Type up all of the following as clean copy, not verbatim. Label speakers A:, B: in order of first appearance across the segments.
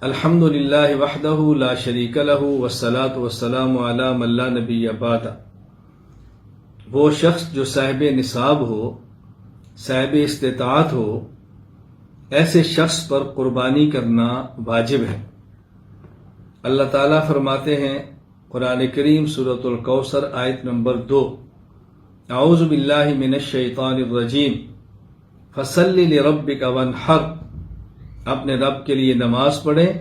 A: الحمدللہ وحدہ لا شریک لہ والصلاۃ والسلام علی من لا نبی بعد۔ وہ شخص جو صاحب نصاب ہو، صاحب استطاعت ہو، ایسے شخص پر قربانی کرنا واجب ہے۔ اللہ تعالیٰ فرماتے ہیں قرآن کریم سورۃ الکوثر آیت نمبر 2، اعوذ باللہ من الشیطان الرجیم فصل لربک وانحر، اپنے رب کے لیے نماز پڑھیں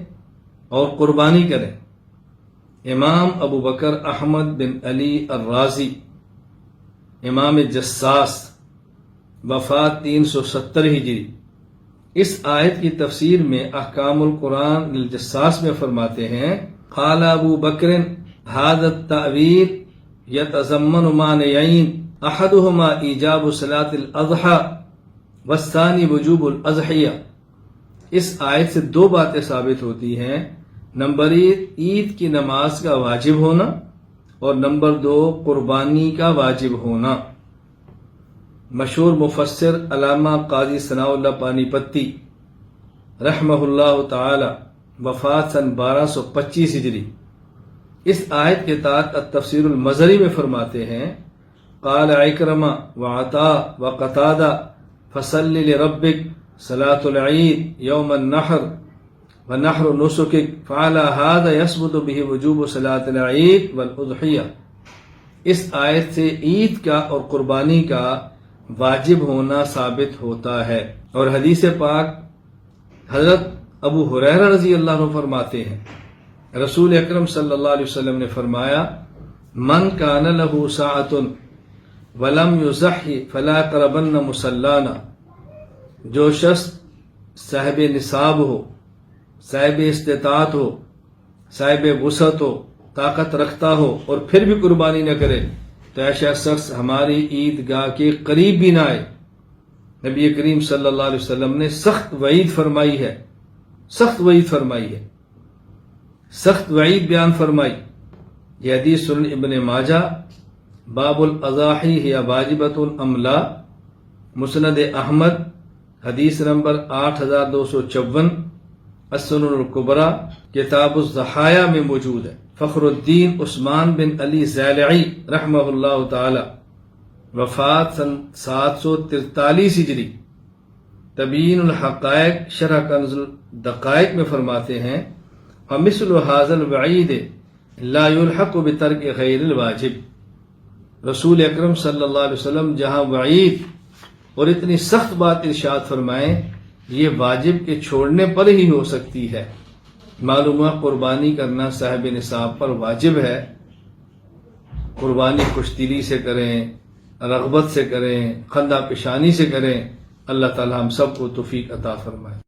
A: اور قربانی کریں۔ امام ابو بکر احمد بن علی الرازی، امام جساس، وفات 370 ہجری، اس آیت کی تفسیر میں احکام القرآن للجساس میں فرماتے ہیں قال ابو بکر هذا التأویل یتضمن معنیین احدہما ایجاب صلاة الاضحیٰ والثانی وجوب الاضحیہ۔ اس آیت سے دو باتیں ثابت ہوتی ہیں، نمبر 1 عید کی نماز کا واجب ہونا، اور نمبر 2 قربانی کا واجب ہونا۔ مشہور مفسر علامہ قاضی ثناء اللہ پانی پتی رحمہ اللہ تعالی، وفات سن 1225 ہجری، اس آیت کے تحت التفسیر المظہری میں فرماتے ہیں قال عکرمہ وعطاء وقتادہ فصل لربک صلاۃ العید یوم النحر ونحر نسکک فعلی ھذا یثبت بہ وجوب صلاۃ العید والاضحیہ۔ اس آیت سے عید کا اور قربانی کا واجب ہونا ثابت ہوتا ہے، اور حدیث پاک حضرت ابو ہریرہ رضی اللہ عنہ فرماتے ہیں رسول اکرم صلی اللہ علیہ وسلم نے فرمایا من کان لہ ساعۃ ولم یضحی فلا یقربن مصلانا، جو شخص صاحب نصاب ہو، صاحب استطاعت ہو، صاحب وسعت ہو، طاقت رکھتا ہو اور پھر بھی قربانی نہ کرے تو ایسا شخص ہماری عیدگاہ کے قریب بھی نہ آئے۔ نبی کریم صلی اللہ علیہ وسلم نے سخت وعید فرمائی ہے، سخت وعید فرمائی ہے، سخت وعید بیان فرمائی۔ یہ حدیث سنن ابن ماجہ باب الاضاحی ہی واجبۃ ام لا، مسند احمد حدیث نمبر 8254، السنن الکبریٰ کتاب الضحایا میں موجود ہے۔ فخر الدین عثمان بن علی زیلعی رحمہ اللہ تعالی، وفات سن 743 ہجری، تبیین الحقائق شرح کنز الدقائق میں فرماتے ہیں ومثل ھذا الوعید لا یلحق بترک غیر الواجب۔ رسول اکرم صلی اللہ علیہ وسلم جہاں وعید اور اتنی سخت بات ارشاد فرمائیں، یہ واجب کے چھوڑنے پر ہی ہو سکتی ہے۔ معلوم ہے قربانی کرنا صاحب نصاب پر واجب ہے۔ قربانی خوش دلی سے کریں، رغبت سے کریں، خندہ پیشانی سے کریں۔ اللہ تعالی ہم سب کو توفیق عطا فرمائے۔